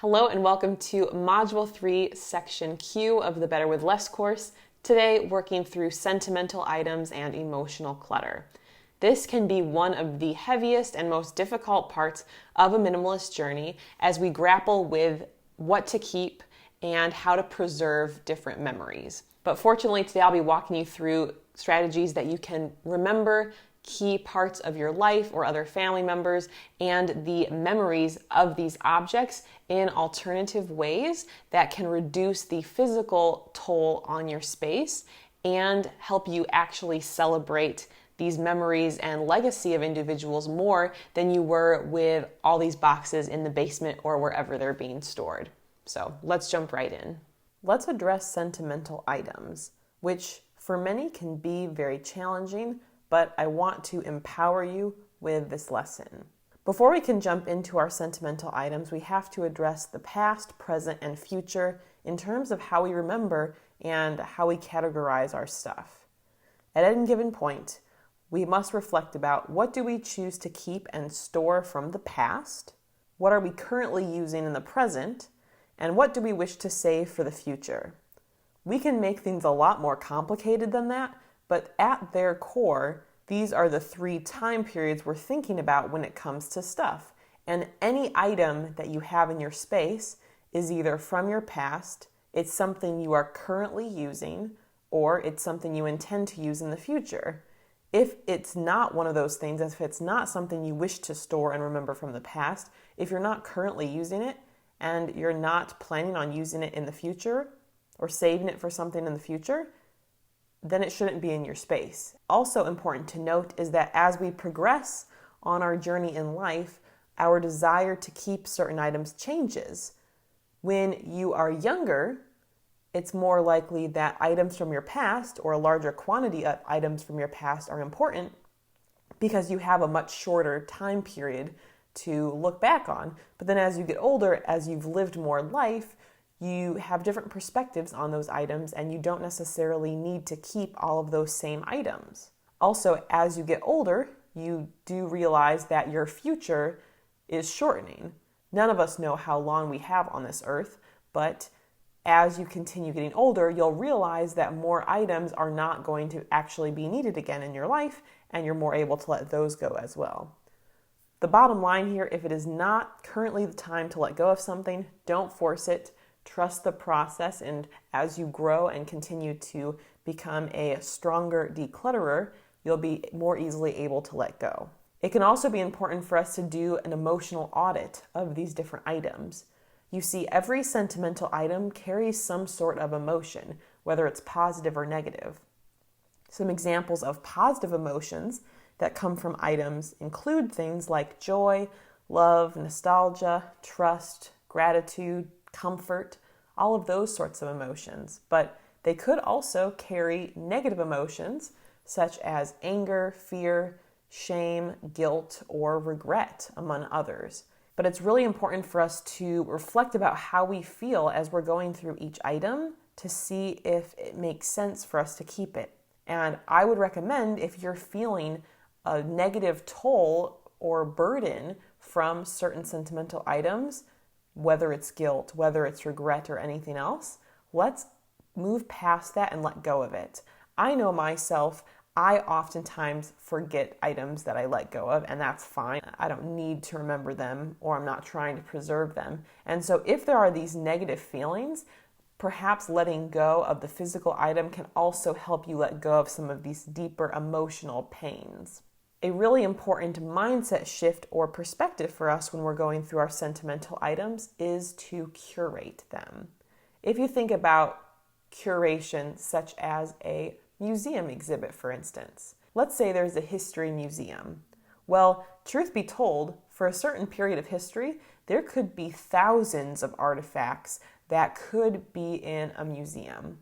Hello and welcome to Module 3, Section Q of the Better with Less course. Today, working through sentimental items and emotional clutter. This can be one of the heaviest and most difficult parts of a minimalist journey as we grapple with what to keep and how to preserve different memories. But fortunately, today I'll be walking you through strategies that you can remember key parts of your life or other family members and the memories of these objects in alternative ways that can reduce the physical toll on your space and help you actually celebrate these memories and legacy of individuals more than you were with all these boxes in the basement or wherever they're being stored. So let's jump right in. Let's address sentimental items, which for many can be very challenging, but I want to empower you with this lesson. Before we can jump into our sentimental items, we have to address the past, present, and future in terms of how we remember and how we categorize our stuff. At any given point, we must reflect about what do we choose to keep and store from the past, what are we currently using in the present, and what do we wish to save for the future. We can make things a lot more complicated than that, but at their core, these are the three time periods we're thinking about when it comes to stuff. And any item that you have in your space is either from your past, it's something you are currently using, or it's something you intend to use in the future. If it's not one of those things, if it's not something you wish to store and remember from the past, if you're not currently using it and you're not planning on using it in the future or saving it for something in the future, then it shouldn't be in your space. Also important to note is that as we progress on our journey in life, our desire to keep certain items changes. When you are younger, it's more likely that items from your past or a larger quantity of items from your past are important because you have a much shorter time period to look back on. But then as you get older, as you've lived more life, you have different perspectives on those items and you don't necessarily need to keep all of those same items. Also, as you get older, you do realize that your future is shortening. None of us know how long we have on this earth, but as you continue getting older, you'll realize that more items are not going to actually be needed again in your life, and you're more able to let those go as well. The bottom line here, if it is not currently the time to let go of something, don't force it. Trust the process, and as you grow and continue to become a stronger declutterer, you'll be more easily able to let go. It can also be important for us to do an emotional audit of these different items. You see, every sentimental item carries some sort of emotion, whether it's positive or negative. Some examples of positive emotions that come from items include things like joy, love, nostalgia, trust, gratitude, comfort, all of those sorts of emotions. But they could also carry negative emotions such as anger, fear, shame, guilt, or regret, among others. But it's really important for us to reflect about how we feel as we're going through each item to see if it makes sense for us to keep it. And I would recommend, if you're feeling a negative toll or burden from certain sentimental items, whether it's guilt, whether it's regret, or anything else, let's move past that and let go of it. I know myself, I oftentimes forget items that I let go of, and that's fine. I don't need to remember them, or I'm not trying to preserve them. And so if there are these negative feelings, perhaps letting go of the physical item can also help you let go of some of these deeper emotional pains. A really important mindset shift or perspective for us when we're going through our sentimental items is to curate them. If you think about curation such as a museum exhibit, for instance, let's say there's a history museum. Well, truth be told, for a certain period of history, there could be thousands of artifacts that could be in a museum.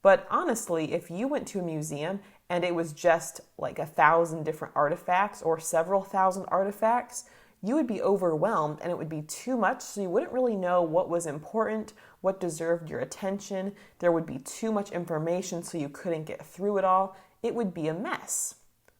But honestly, if you went to a museum and it was just like 1,000 different artifacts or several thousand artifacts, you would be overwhelmed and it would be too much, so you wouldn't really know what was important, what deserved your attention. There would be too much information, so you couldn't get through it all. It would be a mess.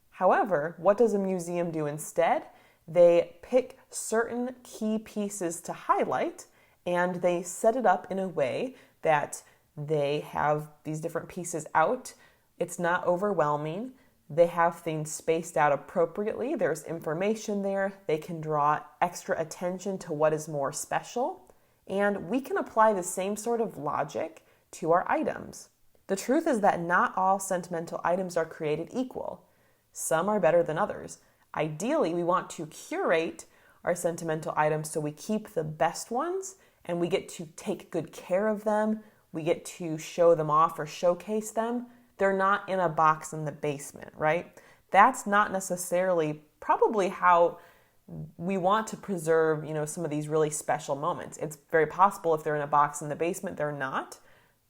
However, what does a museum do instead? They pick certain key pieces to highlight And they set it up in a way that they have these different pieces out. It's not overwhelming. They have things spaced out appropriately. There's information there. They can draw extra attention to what is more special. And we can apply the same sort of logic to our items. The truth is that not all sentimental items are created equal. Some are better than others. Ideally, we want to curate our sentimental items so we keep the best ones and we get to take good care of them. We get to show them off or showcase them. They're not in a box in the basement, right? That's not necessarily probably how we want to preserve, some of these really special moments. It's very possible if they're in a box in the basement, they're not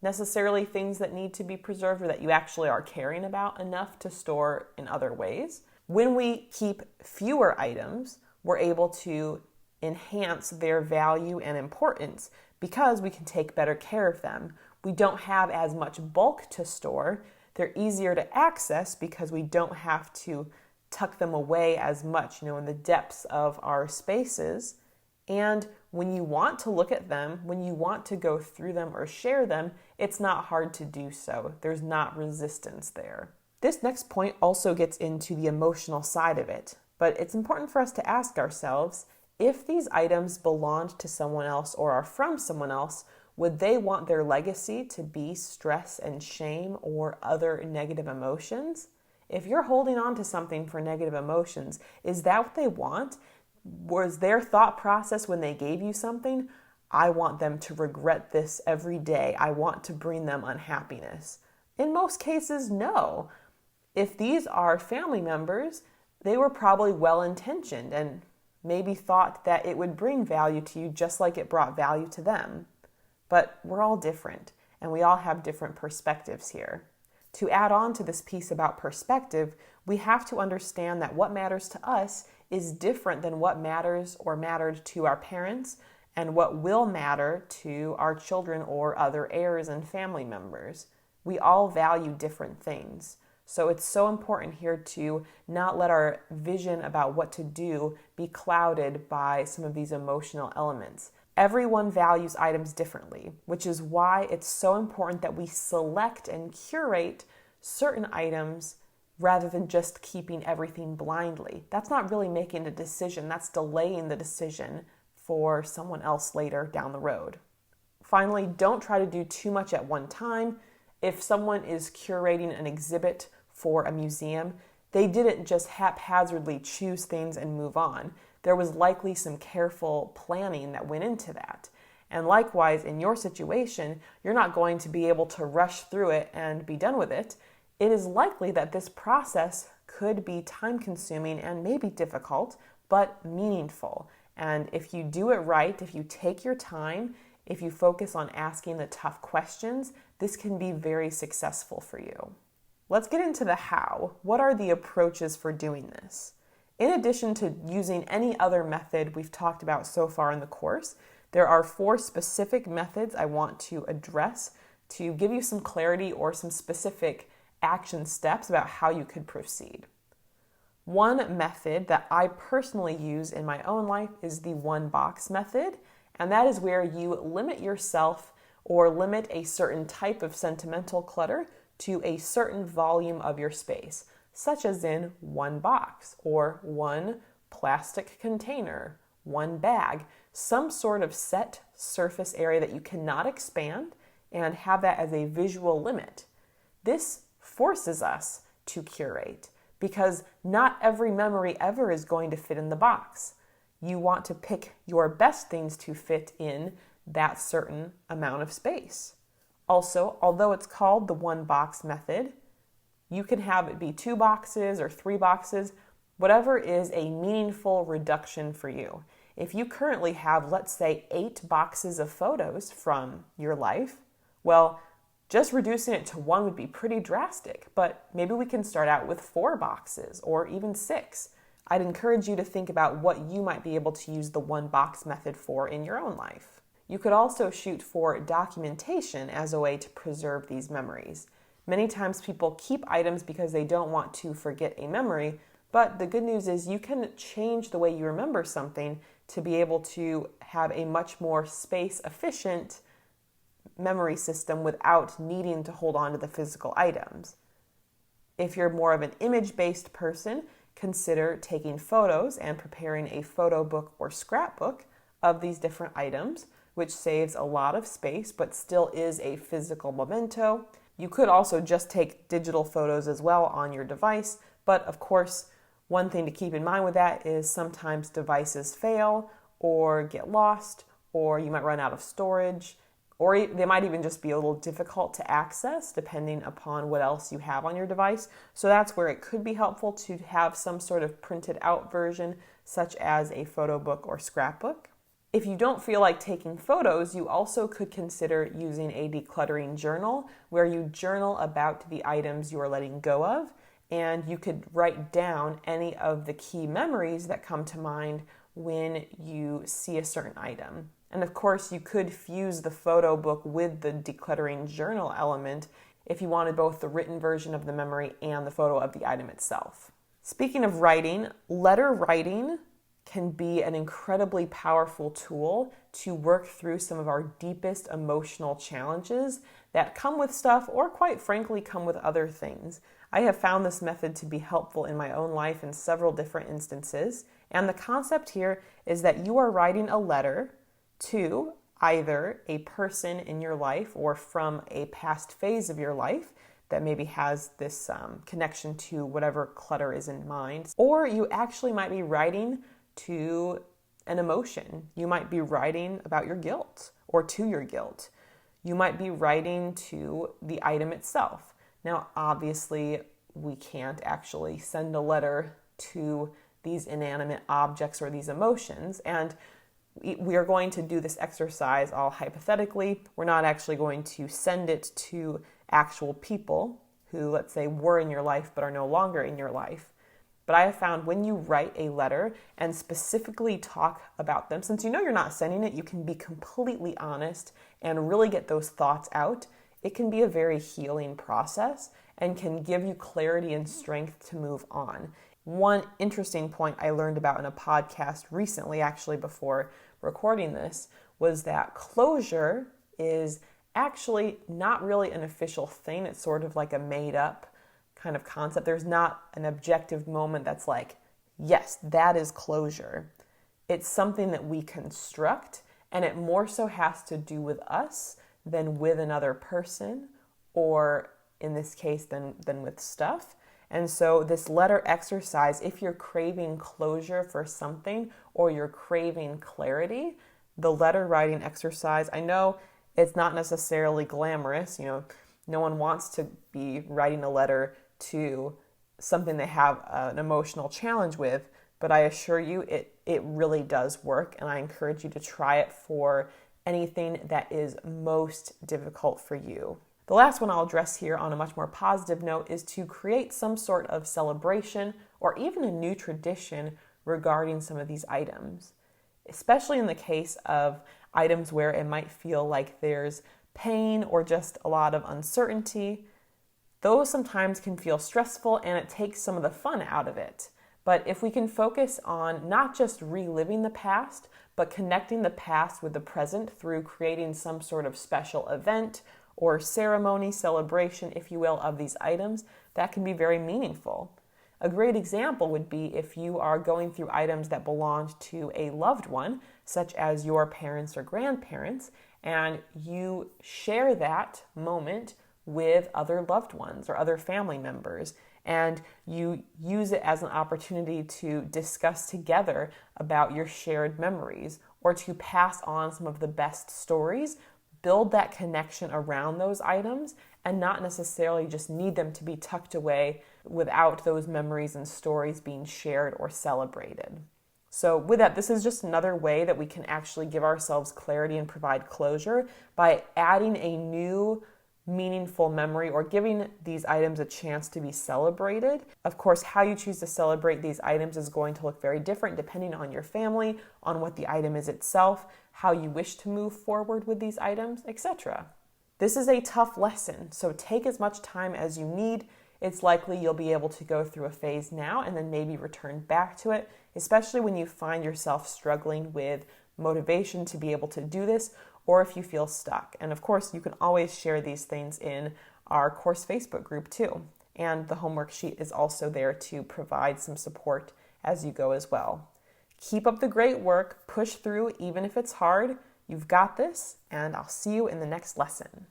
necessarily things that need to be preserved or that you actually are caring about enough to store in other ways. When we keep fewer items, we're able to enhance their value and importance because we can take better care of them. We don't have as much bulk to store. They're easier to access because we don't have to tuck them away as much, in the depths of our spaces. And when you want to look at them, when you want to go through them or share them, it's not hard to do so. There's not resistance there. This next point also gets into the emotional side of it, but it's important for us to ask ourselves, if these items belonged to someone else or are from someone else, would they want their legacy to be stress and shame or other negative emotions? If you're holding on to something for negative emotions, is that what they want? Was their thought process when they gave you something, I want them to regret this every day. I want to bring them unhappiness. In most cases, no. If these are family members, they were probably well-intentioned and maybe thought that it would bring value to you just like it brought value to them. But we're all different, and we all have different perspectives here. To add on to this piece about perspective, we have to understand that what matters to us is different than what matters or mattered to our parents and what will matter to our children or other heirs and family members. We all value different things. So it's so important here to not let our vision about what to do be clouded by some of these emotional elements. Everyone values items differently, which is why it's so important that we select and curate certain items rather than just keeping everything blindly. That's not really making a decision. That's delaying the decision for someone else later down the road. Finally, don't try to do too much at one time. If someone is curating an exhibit for a museum, they didn't just haphazardly choose things and move on. There was likely some careful planning that went into that. And likewise, in your situation, you're not going to be able to rush through it and be done with it. It is likely that this process could be time-consuming and maybe difficult, but meaningful. And if you do it right, if you take your time, if you focus on asking the tough questions, this can be very successful for you. Let's get into the how. What are the approaches for doing this? In addition to using any other method we've talked about so far in the course, there are 4 specific methods I want to address to give you some clarity or some specific action steps about how you could proceed. One method that I personally use in my own life is the 1-box method, and that is where you limit yourself or limit a certain type of sentimental clutter to a certain volume of your space, such as in 1 box or 1 plastic container, 1 bag, some sort of set surface area that you cannot expand and have that as a visual limit. This forces us to curate because not every memory ever is going to fit in the box. You want to pick your best things to fit in that certain amount of space. Also, although it's called the 1-box method, you can have it be 2 boxes or 3 boxes, whatever is a meaningful reduction for you. If you currently have, let's say, 8 boxes of photos from your life, well, just reducing it to 1 would be pretty drastic, but maybe we can start out with 4 boxes or even 6. I'd encourage you to think about what you might be able to use the 1-box method for in your own life. You could also shoot for documentation as a way to preserve these memories. Many times people keep items because they don't want to forget a memory, but the good news is you can change the way you remember something to be able to have a much more space efficient memory system without needing to hold on to the physical items. If you're more of an image-based person, consider taking photos and preparing a photo book or scrapbook of these different items, which saves a lot of space but still is a physical memento. You could also just take digital photos as well on your device, but of course, one thing to keep in mind with that is sometimes devices fail or get lost, or you might run out of storage, or they might even just be a little difficult to access depending upon what else you have on your device. So that's where it could be helpful to have some sort of printed out version, such as a photo book or scrapbook. If you don't feel like taking photos, you also could consider using a decluttering journal where you journal about the items you are letting go of, and you could write down any of the key memories that come to mind when you see a certain item. And of course, you could fuse the photo book with the decluttering journal element if you wanted both the written version of the memory and the photo of the item itself. Speaking of writing, letter writing can be an incredibly powerful tool to work through some of our deepest emotional challenges that come with stuff or quite frankly come with other things. I have found this method to be helpful in my own life in several different instances, and the concept here is that you are writing a letter to either a person in your life or from a past phase of your life that maybe has this connection to whatever clutter is in mind, or you actually might be writing to an emotion. You might be writing about your guilt or to your guilt. You might be writing to the item itself. Now, obviously, we can't actually send a letter to these inanimate objects or these emotions, and we are going to do this exercise all hypothetically. We're not actually going to send it to actual people who, let's say, were in your life but are no longer in your life. But I have found when you write a letter and specifically talk about them, since you know you're not sending it, you can be completely honest and really get those thoughts out. It can be a very healing process and can give you clarity and strength to move on. One interesting point I learned about in a podcast recently, actually before recording this, was that closure is actually not really an official thing. It's sort of like a made up kind of concept. There's not an objective moment that's like, yes, that is closure. It's something that we construct, and it more so has to do with us than with another person, or in this case, than with stuff. And so this letter exercise, if you're craving closure for something or you're craving clarity, the letter writing exercise, I know it's not necessarily glamorous. No one wants to be writing a letter to something they have an emotional challenge with, but I assure you it really does work, and I encourage you to try it for anything that is most difficult for you. The last one I'll address here on a much more positive note is to create some sort of celebration or even a new tradition regarding some of these items, especially in the case of items where it might feel like there's pain or just a lot of uncertainty. Those sometimes can feel stressful and it takes some of the fun out of it. But if we can focus on not just reliving the past, but connecting the past with the present through creating some sort of special event or ceremony, celebration, if you will, of these items, that can be very meaningful. A great example would be if you are going through items that belonged to a loved one, such as your parents or grandparents, and you share that moment with other loved ones or other family members, and you use it as an opportunity to discuss together about your shared memories or to pass on some of the best stories. Build that connection around those items and not necessarily just need them to be tucked away without those memories and stories being shared or celebrated. So with that, this is just another way that we can actually give ourselves clarity and provide closure by adding a new meaningful memory or giving these items a chance to be celebrated. Of course, how you choose to celebrate these items is going to look very different depending on your family, on what the item is itself, how you wish to move forward with these items, etc. This is a tough lesson, so take as much time as you need. It's likely you'll be able to go through a phase now and then maybe return back to it especially when you find yourself struggling with motivation to be able to do this, or if you feel stuck. And of course, you can always share these things in our course Facebook group too. And the homework sheet is also there to provide some support as you go as well. Keep up the great work, push through even if it's hard. You've got this, and I'll see you in the next lesson.